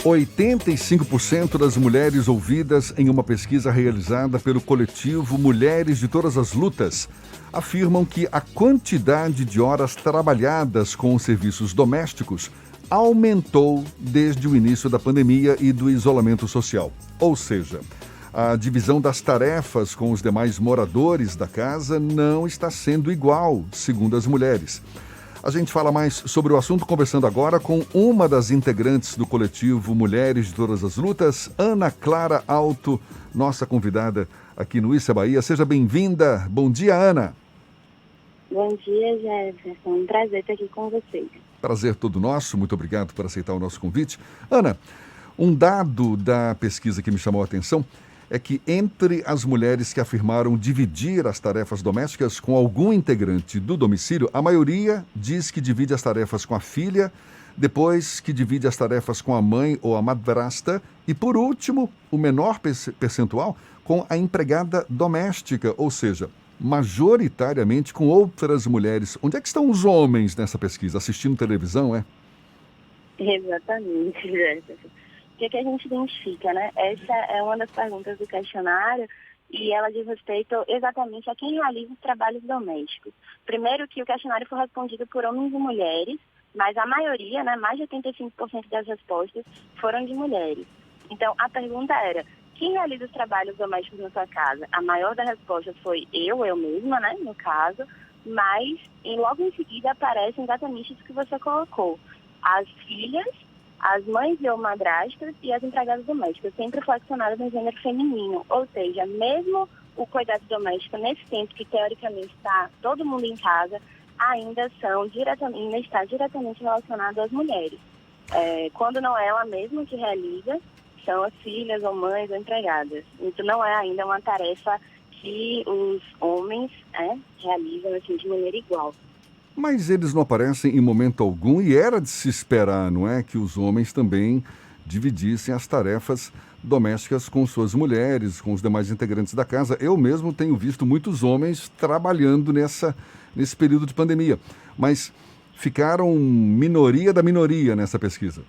85% das mulheres ouvidas em uma pesquisa realizada pelo coletivo Mulheres de Todas as Lutas afirmam que a quantidade de horas trabalhadas com os serviços domésticos aumentou desde o início da pandemia e do isolamento social. Ou seja, a divisão das tarefas com os demais moradores da casa não está sendo igual, segundo as mulheres. A gente fala mais sobre o assunto conversando agora com uma das integrantes do coletivo Mulheres de Todas as Lutas, Ana Clara Alto, nossa convidada aqui no Issa Bahia. Seja bem-vinda. Bom dia, Ana. Bom dia, Jefferson. Um prazer estar aqui com vocês. Prazer todo nosso. Muito obrigado por aceitar o nosso convite. Ana, um dado da pesquisa que me chamou a atenção é que entre as mulheres que afirmaram dividir as tarefas domésticas com algum integrante do domicílio, a maioria diz que divide as tarefas com a filha, depois que divide as tarefas com a mãe ou a madrasta e, por último, o menor percentual com a empregada doméstica, ou seja, majoritariamente com outras mulheres. Onde é que estão os homens nessa pesquisa? Assistindo televisão, é? Exatamente, Jefferson. O que a gente identifica, né? Essa é uma das perguntas do questionário e ela diz respeito exatamente a quem realiza os trabalhos domésticos. Primeiro que o questionário foi respondido por homens e mulheres, mas a maioria, né, mais de 85% das respostas foram de mulheres. Então, a pergunta era, quem realiza os trabalhos domésticos na sua casa? A maior das respostas foi eu mesma, né, no caso, mas logo em seguida aparece exatamente isso que você colocou. As filhas, as mães ou madrastas e as empregadas domésticas, sempre flexionadas no gênero feminino. Ou seja, mesmo o cuidado doméstico, nesse tempo que teoricamente está todo mundo em casa, ainda está diretamente relacionado às mulheres. Quando não é ela mesma que realiza, são as filhas ou mães ou empregadas. Então não é ainda uma tarefa que os homens realizam assim, de maneira igual. Mas eles não aparecem em momento algum e era de se esperar, não é? Que os homens também dividissem as tarefas domésticas com suas mulheres, com os demais integrantes da casa. Eu mesmo tenho visto muitos homens trabalhando nesse período de pandemia, mas ficaram minoria da minoria nessa pesquisa.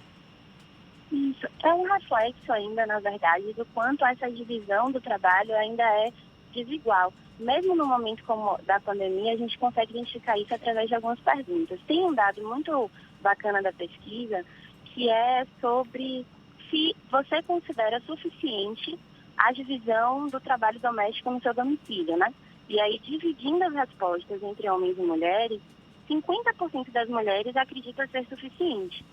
Isso. É um reflexo ainda, na verdade, do quanto essa divisão do trabalho ainda é desigual. Mesmo no momento como da pandemia, a gente consegue identificar isso através de algumas perguntas. Tem um dado muito bacana da pesquisa, que é sobre se você considera suficiente a divisão do trabalho doméstico no seu domicílio, né? E aí, dividindo as respostas entre homens e mulheres, 50% das mulheres acreditam ser suficiente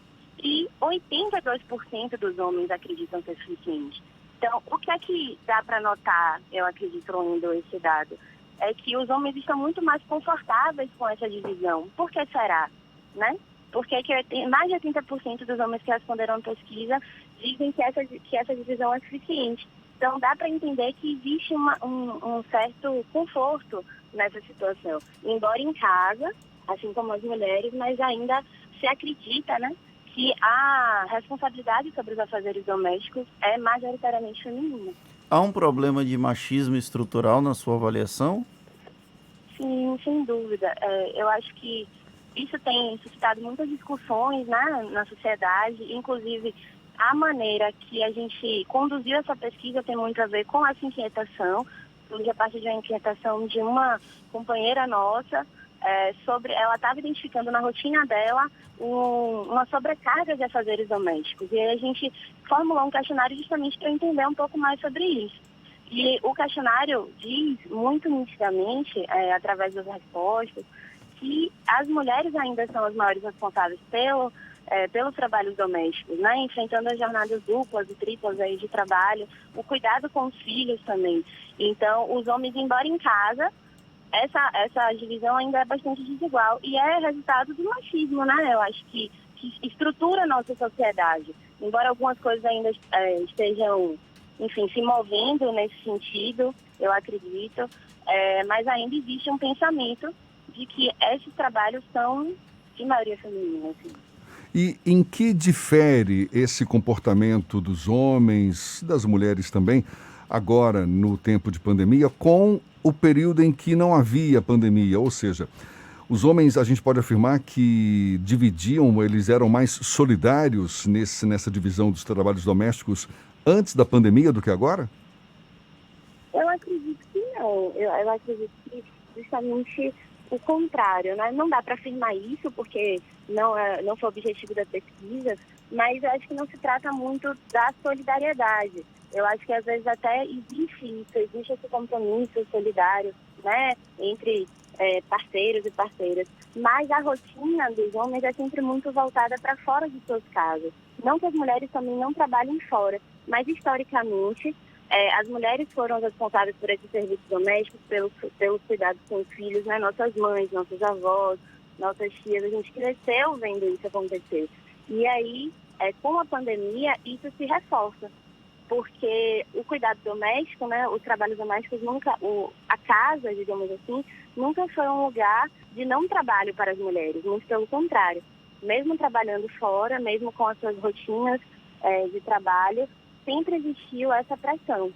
e 82% dos homens acreditam ser suficiente. Então, o que é que dá para notar, eu acredito, lendo esse dado, é que os homens estão muito mais confortáveis com essa divisão. Por que será? Né? Porque mais de 80% dos homens que responderam à pesquisa dizem que essa divisão é suficiente. Então, dá para entender que existe um certo conforto nessa situação. Embora em casa, assim como as mulheres, mas ainda se acredita, né, que a responsabilidade sobre os afazeres domésticos é majoritariamente feminina. Há um problema de machismo estrutural na sua avaliação? Sim, sem dúvida. Eu acho que isso tem suscitado muitas discussões, né, na sociedade, inclusive a maneira que a gente conduziu essa pesquisa tem muito a ver com essa inquietação, a partir de uma inquietação de uma companheira nossa, ela estava identificando na rotina dela uma sobrecarga de afazeres domésticos. E aí a gente formulou um questionário justamente para entender um pouco mais sobre isso. E o questionário diz muito nitidamente, através das respostas, que as mulheres ainda são as maiores responsáveis pelos trabalhos domésticos, né? Enfrentando as jornadas duplas e triplas aí de trabalho, o cuidado com os filhos também. Então, os homens, embora em casa, essa divisão ainda é bastante desigual e é resultado do machismo, né? Eu acho que estrutura a nossa sociedade. Embora algumas coisas ainda estejam, enfim, se movendo nesse sentido, eu acredito, mas ainda existe um pensamento de que esses trabalhos são de maioria feminina. Assim. E em que difere esse comportamento dos homens, das mulheres também, agora no tempo de pandemia, com o período em que não havia pandemia? Ou seja, Os homens, a gente pode afirmar que dividiam, eles eram mais solidários nessa divisão dos trabalhos domésticos antes da pandemia do que agora? Eu acredito que não. Eu acredito que justamente o contrário, né? Não dá para afirmar isso, porque não foi o objetivo da pesquisa, mas eu acho que não se trata muito da solidariedade. Eu acho que às vezes até existe esse compromisso solidário, né, entre parceiros e parceiras, mas a rotina dos homens é sempre muito voltada para fora de suas casas. Não que as mulheres também não trabalhem fora, mas historicamente as mulheres foram responsáveis por esses serviços domésticos, pelos cuidados com os filhos, né? Nossas mães, nossos avós, nossas tias, a gente cresceu vendo isso acontecer. E aí, com a pandemia, isso se reforça, porque o cuidado doméstico, né, os trabalhos domésticos, a casa, digamos assim, nunca foi um lugar de não trabalho para as mulheres, muito pelo contrário. Mesmo trabalhando fora, mesmo com as suas rotinas de trabalho, sempre existiu essa pressão,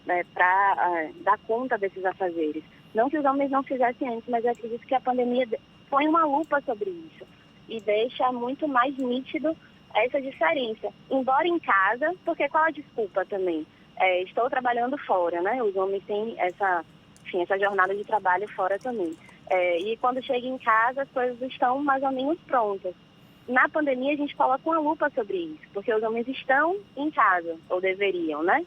né, para dar conta desses afazeres. Não que os homens não fizessem antes, mas eu acredito que a pandemia põe uma lupa sobre isso e deixa muito mais nítido essa diferença. Embora em casa, porque qual a desculpa também? Estou trabalhando fora, né? Os homens têm essa jornada de trabalho fora também. E quando chega em casa, as coisas estão mais ou menos prontas. Na pandemia, a gente coloca uma lupa sobre isso, porque os homens estão em casa, ou deveriam, né?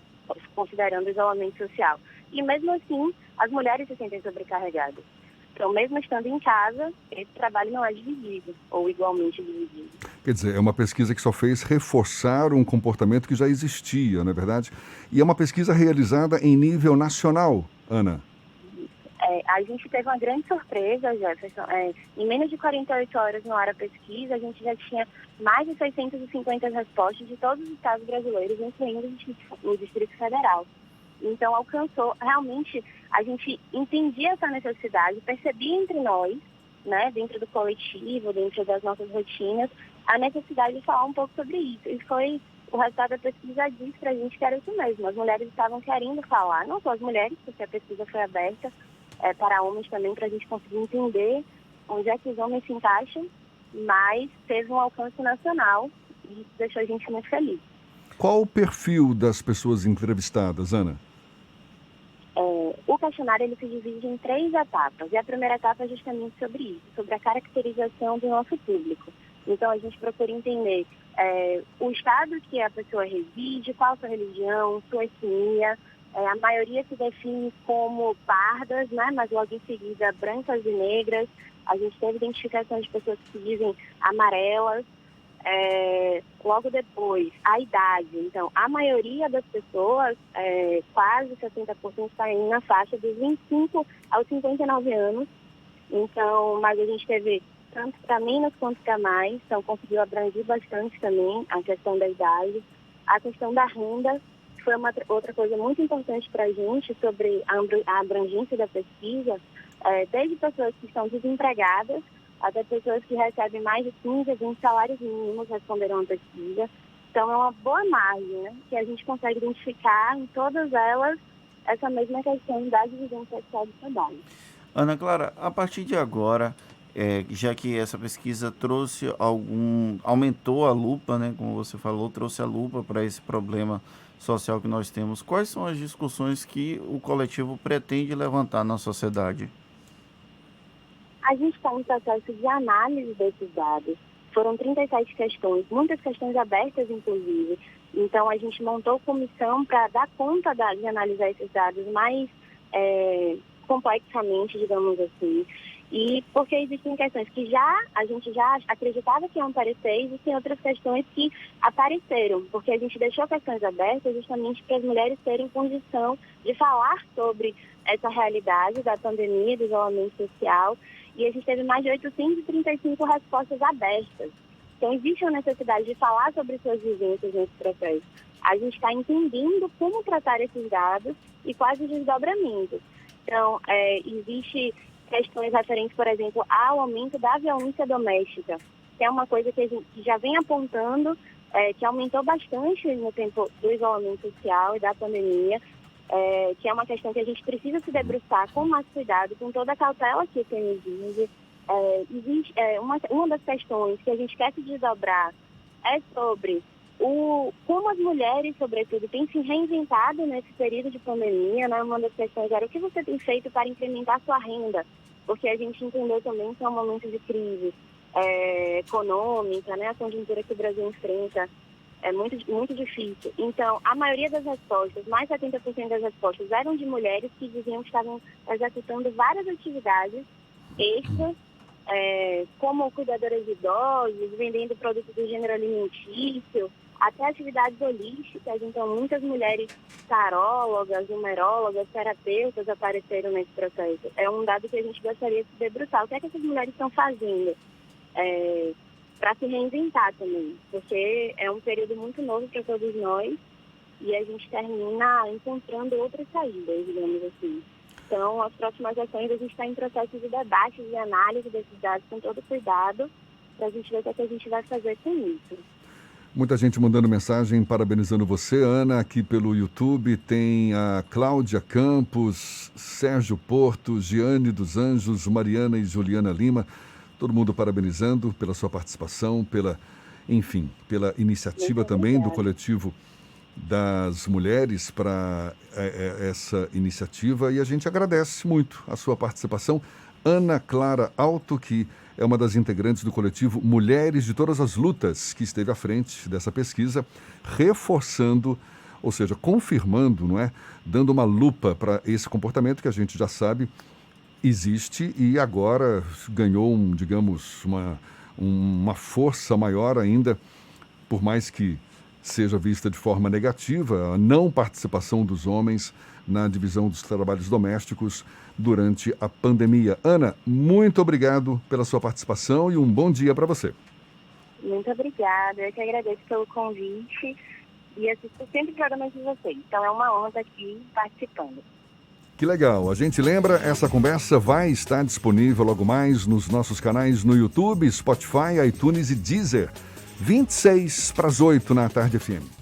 Considerando o isolamento social. E mesmo assim, as mulheres se sentem sobrecarregadas. Então, mesmo estando em casa, esse trabalho não é dividido, ou igualmente dividido. Quer dizer, é uma pesquisa que só fez reforçar um comportamento que já existia, não é verdade? E é uma pesquisa realizada em nível nacional, Ana. A gente teve uma grande surpresa, Jefferson. Em menos de 48 horas no ar a pesquisa, a gente já tinha mais de 650 respostas de todos os estados brasileiros, incluindo o Distrito Federal. Então, alcançou, realmente, a gente entendia essa necessidade, percebia entre nós, né, dentro do coletivo, dentro das nossas rotinas, a necessidade de falar um pouco sobre isso. E o resultado da pesquisa diz para a gente que era isso mesmo. As mulheres estavam querendo falar, não só as mulheres, porque a pesquisa foi aberta para homens também, para a gente conseguir entender onde é que os homens se encaixam, mas teve um alcance nacional e isso deixou a gente muito feliz. Qual o perfil das pessoas entrevistadas, Ana? O questionário ele se divide em 3 etapas, e a primeira etapa é justamente sobre isso, sobre a caracterização do nosso público. Então, a gente procura entender o estado que a pessoa reside, qual a sua religião, sua etnia. A maioria se define como pardas, né? Mas logo em seguida brancas e negras. A gente teve identificação de pessoas que se dizem amarelas. Logo depois, a idade. Então, a maioria das pessoas, quase 70%, está aí na faixa dos 25 aos 59 anos. Então, mas a gente teve tanto para menos quanto para mais, então conseguiu abranger bastante também a questão da idade. A questão da renda foi uma outra coisa muito importante para a gente sobre a abrangência da pesquisa, desde pessoas que estão desempregadas até pessoas que recebem mais de 15 a 20 salários mínimos responderam à pesquisa. Então, é uma boa margem, né, que a gente consegue identificar em todas elas essa mesma questão da divisão sexual do trabalho. Ana Clara, a partir de agora, já que essa pesquisa aumentou a lupa, né, como você falou, trouxe a lupa para esse problema social que nós temos, quais são as discussões que o coletivo pretende levantar na sociedade? A gente está em processo de análise desses dados. Foram 37 questões, muitas questões abertas, inclusive. Então, a gente montou comissão para dar conta de analisar esses dados mais complexamente, digamos assim. E porque existem questões que a gente já acreditava que iam aparecer, existem outras questões que apareceram, porque a gente deixou questões abertas justamente para as mulheres terem condição de falar sobre essa realidade da pandemia, do isolamento social, e a gente teve mais de 835 respostas abertas. Então, existe a necessidade de falar sobre suas vivências nesse processo. A gente está entendendo como tratar esses dados e quais os desdobramentos. Então, existe questões referentes, por exemplo, ao aumento da violência doméstica, que é uma coisa que a gente já vem apontando, que aumentou bastante no tempo do isolamento social e da pandemia, que é uma questão que a gente precisa se debruçar com mais cuidado, com toda a cautela que o tema exige. Uma das questões que a gente quer se desdobrar é sobre como as mulheres, sobretudo, têm se reinventado nesse período de pandemia, né? Uma das questões era o que você tem feito para incrementar sua renda, porque a gente entendeu também que é um momento de crise econômica, né? A conjuntura que o Brasil enfrenta é muito, muito difícil. Então, a maioria das respostas, mais de 70% das respostas, eram de mulheres que diziam que estavam executando várias atividades extras, como cuidadoras de idosos, vendendo produtos do gênero alimentício, até atividades holísticas. Então, muitas mulheres tarólogas, numerólogas, terapeutas apareceram nesse processo. É um dado que a gente gostaria de se debruçar. O que é que essas mulheres estão fazendo para se reinventar também? Porque é um período muito novo para todos nós e a gente termina encontrando outras saídas, digamos assim. Então, as próximas ações, a gente está em processo de debate, de análise desses dados com todo cuidado, para a gente ver o que a gente vai fazer com isso. Muita gente mandando mensagem parabenizando você, Ana, aqui pelo YouTube. Tem a Cláudia Campos, Sérgio Porto, Giane dos Anjos, Mariana e Juliana Lima. Todo mundo parabenizando pela sua participação, pela iniciativa também do coletivo das mulheres para essa iniciativa, e a gente agradece muito a sua participação. Ana Clara Alto, que é uma das integrantes do coletivo Mulheres de Todas as Lutas, que esteve à frente dessa pesquisa, reforçando, ou seja, confirmando, não é? Dando uma lupa para esse comportamento que a gente já sabe existe e agora ganhou, uma força maior ainda, por mais que seja vista de forma negativa a não participação dos homens na divisão dos trabalhos domésticos durante a pandemia. Ana, muito obrigado pela sua participação e um bom dia para você. Muito obrigada, eu que agradeço pelo convite e assisto sempre programas de vocês. Então é uma honra estar aqui participando. Que legal. A gente lembra, essa conversa vai estar disponível logo mais nos nossos canais no YouTube, Spotify, iTunes e Deezer. 7:26 na Tarde FM.